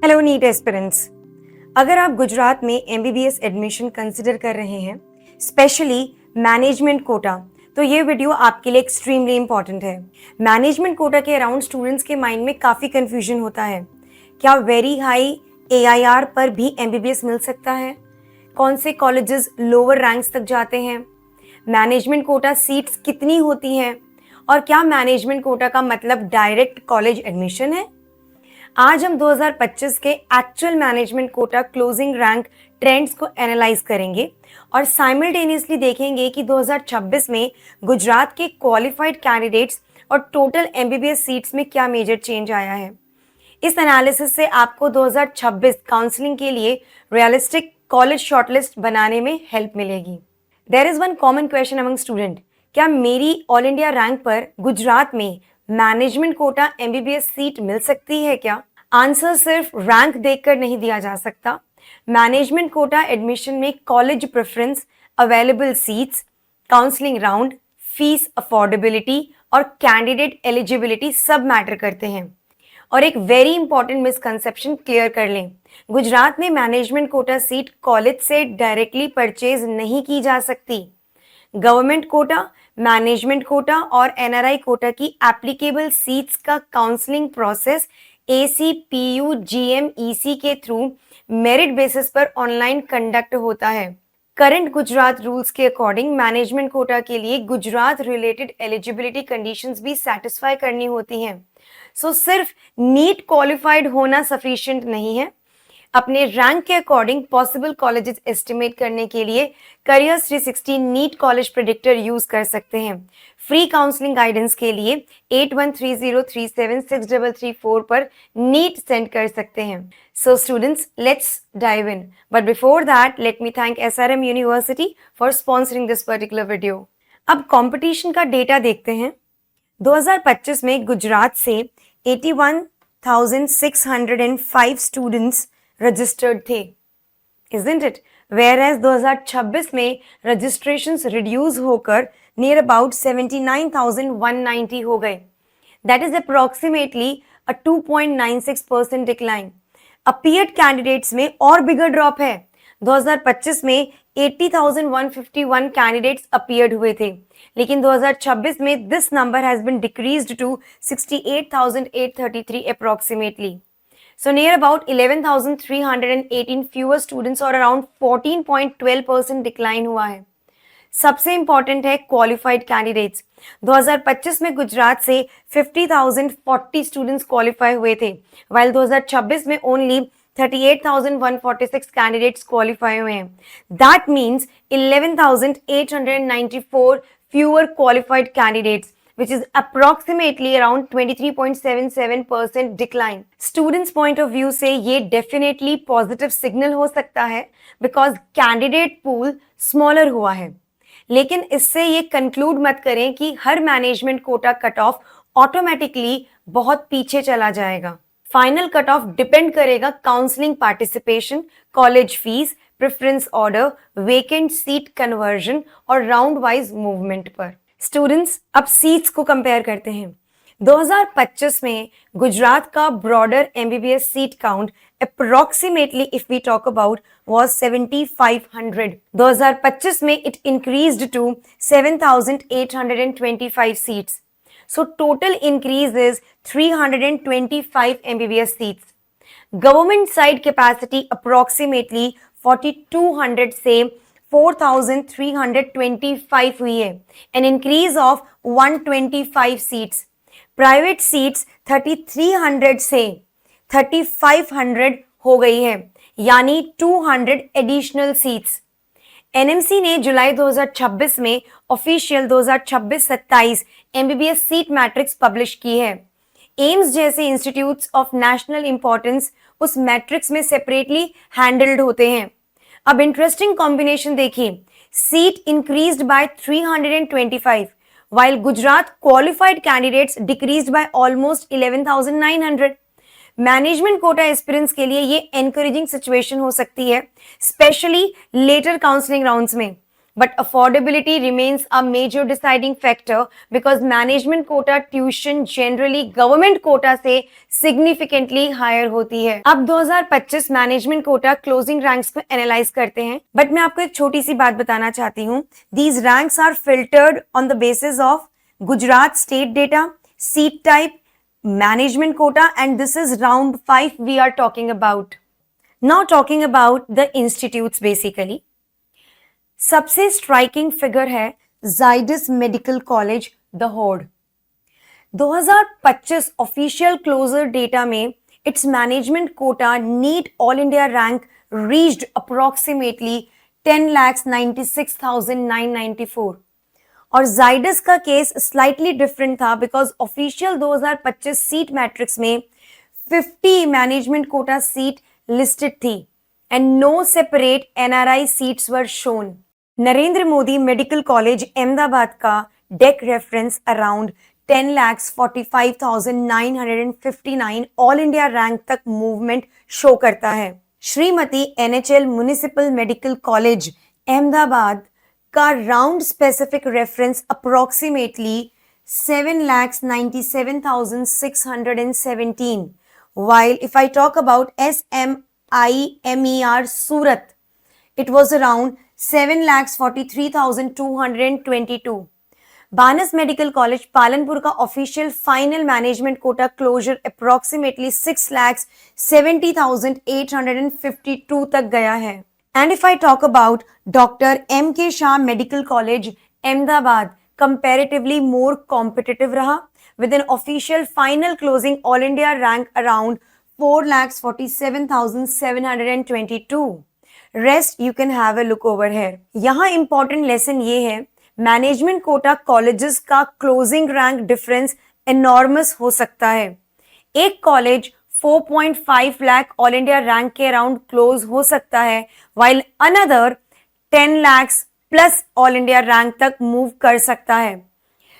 Hello NEET aspirants. अगर आप गुजरात में एमबीबीएस एडमिशन कंसिडर कर रहे हैं, स्पेशली मैनेजमेंट कोटा, तो ये वीडियो आपके लिए एक्सट्रीमली इंपॉर्टेंट है। मैनेजमेंट कोटा के अराउंड स्टूडेंट्स के माइंड में काफ़ी कंफ्यूजन होता है। क्या वेरी हाई एआईआर पर भी एमबीबीएस मिल सकता है? कौन से कॉलेजेस लोअर रैंक्स तक जाते हैं? मैनेजमेंट कोटा सीट्स कितनी होती हैं? और क्या मैनेजमेंट कोटा का मतलब डायरेक्ट कॉलेज एडमिशन है? आज हम 2025 के actual management quota closing rank trends को एनालाइज करेंगे और साइमल्टेनियसली देखेंगे कि 2026 में गुजरात के क्वालिफाइड कैंडिडेट्स और टोटल एमबीबीएस सीट्स में क्या मेजर चेंज आया है। इस एनालिसिस से आपको 2026 काउंसलिंग के लिए रियलिस्टिक कॉलेज शॉर्टलिस्ट बनाने में हेल्प मिलेगी। There is one common question among student, क्या मेरी ऑल इंडिया रैंक पर गुजरात में मैनेजमेंट कोटा एमबीबीएस सीट मिल सकती है क्या? आंसर सिर्फ रैंक देखकर नहीं दिया जा सकता। मैनेजमेंट कोटा एडमिशन में college preference, available seats, counselling round, fees affordability और कैंडिडेट एलिजिबिलिटी सब मैटर करते हैं। और एक वेरी इंपॉर्टेंट मिसकंसेप्शन क्लियर कर लें, गुजरात में मैनेजमेंट कोटा सीट कॉलेज से डायरेक्टली परचेज नहीं की जा सकती। गवर्नमेंट कोटा, मैनेजमेंट कोटा और एनआरआई कोटा की एप्लीकेबल सीट्स का काउंसलिंग प्रोसेस एसीपीयू जीएमईसी के थ्रू मेरिट बेसिस पर ऑनलाइन कंडक्ट होता है। करंट गुजरात रूल्स के अकॉर्डिंग मैनेजमेंट कोटा के लिए गुजरात रिलेटेड एलिजिबिलिटी कंडीशंस भी सेटिस्फाई करनी होती हैं। सो सिर्फ नीट क्वालिफाइड होना सफिशिएंट नहीं है। अपने रैंक के अकॉर्डिंग पॉसिबल कॉलेजेस एस्टिमेट करने के लिए careers 360 NEET college predictor use कर सकते हैं। फ्री काउंसलिंग गाइडेंस के लिए 8130376334 पर नीट सेंड कर सकते हैं। So students, let's dive in, but before that let me thank SRM university for sponsoring this particular video. अब कंपटीशन का डेटा देखते हैं। 2025 में गुजरात से 81,605 स्टूडेंट्स रजिस्टर्ड थे, isn't it? Whereas 2026 में registrations reduce होकर near about 79,190 हो गए. That is approximately a 2.96% decline. Appeared candidates में और bigger drop है। 2025 में 80,151 कैंडिडेट्स अपीयर्ड हुए थे, लेकिन 2026 में this number has been decreased to 68,833 approximately. So near about 11,318 fewer students और around 14.12% decline हुआ है। सबसे इंपॉर्टेंट है क्वालिफाइड कैंडिडेट्स। 2025 में गुजरात से 50,040 स्टूडेंट्स क्वालिफाई हुए थे, while 2026 में ओनली 38,146 कैंडिडेट्स क्वालिफाई हुए हैं। That means 11,894 fewer qualified candidates, which is approximately around 23.77% decline. Students point of view से ये definitely positive signal हो सकता है because candidate pool smaller हुआ है। लेकिन इससे ये conclude मत करें कि हर management quota cut off automatically बहुत पीछे चला जाएगा। फाइनल कट ऑफ डिपेंड करेगा counselling participation, college fees, preference order, vacant seat conversion और राउंड वाइज मूवमेंट पर। स्टूडेंट्स, अब सीट्स को कंपेयर करते हैं। 2025 में गुजरात का broader MBBS seat count approximately if we talk about was 7500। 2025 में it increased to 7825 seats. So total increase is 325 MBBS seats. Government side capacity approximately 4200 से 4325 हुई है, an increase of 125 seats. Private seats 3300 से 3500 हो गई है, यानी 200 additional seats. एनएमसी ने जुलाई 2026 में official 2026-27 MBBS seat matrix publish की है। एम्स जैसे इंस्टीट्यूट्स ऑफ नेशनल इंपॉर्टेंस उस मैट्रिक्स में सेपरेटली हैंडल्ड होते हैं। अब इंटरेस्टिंग कॉम्बिनेशन देखिए, seat increased by 325 while Gujarat qualified candidates decreased by almost 11,900। Management quota aspirants के लिए ये एनकरेजिंग सिचुएशन हो सकती है, स्पेशली लेटर काउंसलिंग राउंड्स में, but affordability remains a major deciding factor because management quota tuition generally government quota से significantly higher होती है। अब 2025 मैनेजमेंट कोटा क्लोजिंग रैंक्स को एनालाइज करते हैं, बट मैं आपको एक छोटी सी बात बताना चाहती हूँ। These ranks are filtered on the basis of Gujarat state data, seat type, management quota, and this is round 5 we are talking about. Now talking about the institutes basically. सबसे स्ट्राइकिंग फिगर है Zydus medical college Dahod. 2025 official closure data में it's management quota NEET all India rank reached approximately 10,96,994 और Zydus का case slightly different था because official 2025 seat matrix में 50 management quota seat listed थी and no separate NRI seats were shown. Narendra Modi medical college Ahmedabad का deck reference around 10,45,959 all India rank तक movement show करता है। Shrimati NHL municipal medical college Ahmedabad का round specific reference approximately 7,97,617 while if I talk about SMIMER Surat it was around 7,43,222. Banas medical college Palanpur का official final management quota closure approximately 6,70,852 तक गया है। And if I talk about doctor M K Shah medical college Ahmedabad comparatively more competitive रहा with an official final closing all India rank around 4,47,722. Rest you can have a look over here. यहाँ important lesson ये है management quota colleges का closing rank difference enormous हो सकता है। एक college 4.5 lakh all India rank के अराउंड क्लोज हो सकता है while another 10 lakhs plus all India rank तक मूव कर सकता है।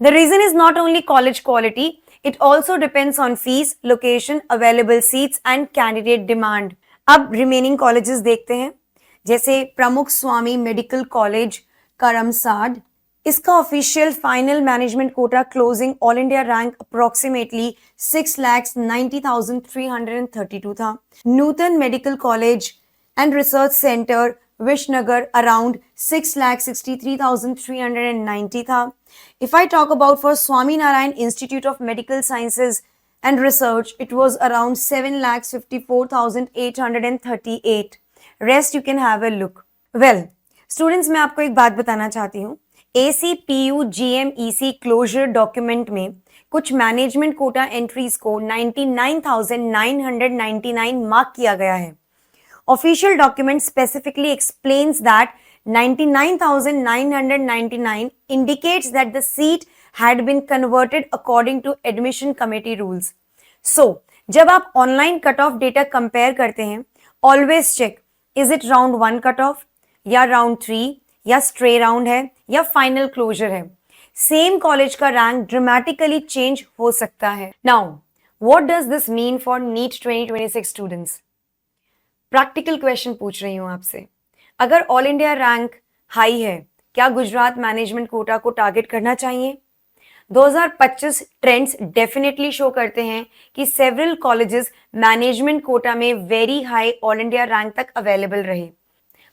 The reason is not only college quality, it also depends on fees, location, available seats and candidate demand. अब remaining colleges देखते हैं, जैसे प्रमुख स्वामी मेडिकल कॉलेज करमसाड। इसका official final management quota closing all India rank approximately 6,90,332 था। Nutan medical college and research centre Visnagar around 6,63,390 था। If I talk about for Swaminarayan Institute of Medical Sciences and Research, it was around 7,54,838. Rest you can have a look. Well, students मैं आपको एक बात बताना चाहती हूँ। ACPU GMEC closure document में कुछ मैनेजमेंट कोटा एंट्रीज को 99,999 मार्क किया गया है। Official document specifically explains that 99,999 indicates that the seat had been converted according to admission committee rules. So, जब आप online cutoff data compare करते हैं, always check is it round 1 cutoff या round 3 या stray round है या final closure है। Same college का rank dramatically change हो सकता है। Now, what does this mean for NEET 2026 students? Practical question पूछ रही हूं आपसे। अगर ऑल इंडिया रैंक हाई है, क्या गुजरात मैनेजमेंट कोटा को टारगेट करना चाहिए? 2025 ट्रेंड्स डेफिनेटली शो करते हैं कि सेवरल कॉलेजेस मैनेजमेंट कोटा में very high all India rank तक अवेलेबल रहे,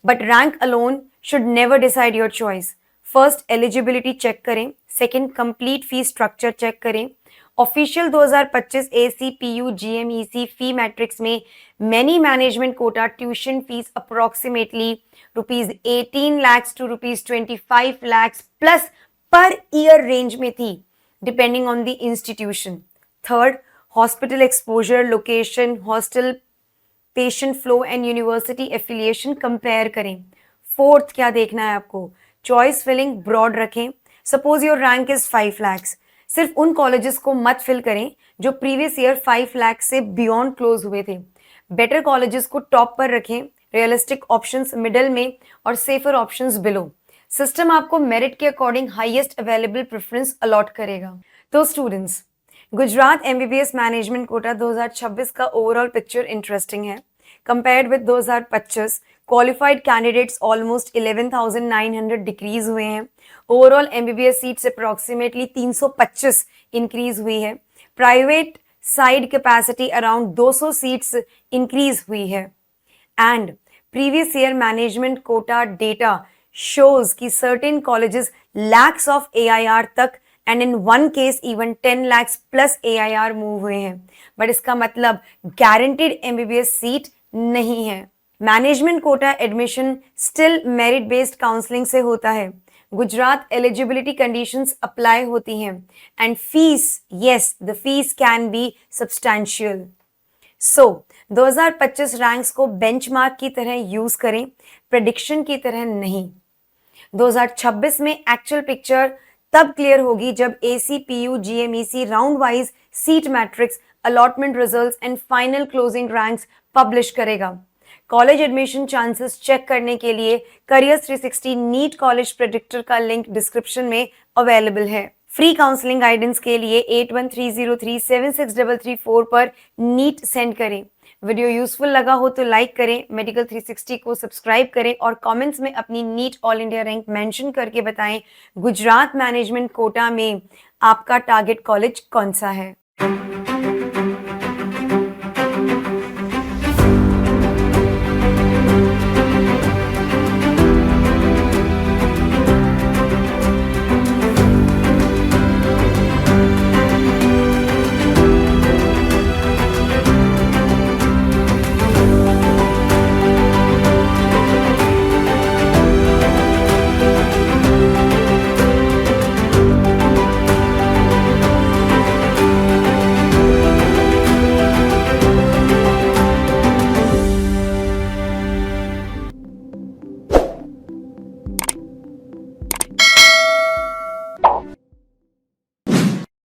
but rank alone should never decide your choice. First eligibility check करें, second complete fee structure check करें। Official 2025 ACPU GMEC fee matrix में many management quota tuition fees approximately ₹18 lakhs to ₹25 lakhs plus per year range में थी depending on the institution. Third, hospital exposure, location, hostel, patient flow and university affiliation compare करें। Fourth, क्या देखना है आपको? Choice filling broad रखें। Suppose your rank is 5 lakhs, सिर्फ उन कॉलेजेस को मत फिल करें जो प्रीवियस ईयर 5 लाख से बियॉन्ड क्लोज हुए थे। बेटर कॉलेजेस को टॉप पर रखें, रियलिस्टिक ऑप्शंस मिडिल में और सेफर ऑप्शंस बिलो। सिस्टम आपको मेरिट के according highest available preference allot करेगा। तो students, Gujarat MBBS management quota 2026 का ओवरऑल पिक्चर इंटरेस्टिंग है। Compared with 2025, qualified candidates almost 11,900 decrease हुए हैं. Overall MBBS seats approximately 325 increase हुई है. Private side capacity around 200 seats increase हुई है. And previous year management quota data shows कि certain colleges lakhs of AIR तक and in one case even 10 lakhs plus AIR move हुए हैं. But इसका मतलब guaranteed MBBS सीट नहीं है. Management quota admission still merit based counselling से होता है. गुजरात एलिजिबिलिटी कंडीशंस अप्लाई होती हैं and fees, yes the fees can be substantial. So 2025 ranks को बेंचमार्क की तरह यूज करें, प्रेडिक्शन की तरह नहीं. 2026 में एक्चुअल पिक्चर तब क्लियर होगी जब ACPU GMEC round wise seat matrix, allotment results and final closing ranks publish करेगा. कॉलेज एडमिशन चांसेस चेक करने के लिए करियर 360 नीट कॉलेज प्रेडिक्टर का लिंक डिस्क्रिप्शन में अवेलेबल है. फ्री काउंसलिंग गाइडेंस के लिए 8130376334 पर नीट सेंड करें. वीडियो यूजफुल लगा हो तो लाइक करें, मेडिकल 360 को सब्सक्राइब करें और कमेंट्स में अपनी NEET all India rank mention करके बताएं गुजरात मैनेजमेंट कोटा में आपका टारगेट कॉलेज कौन सा है.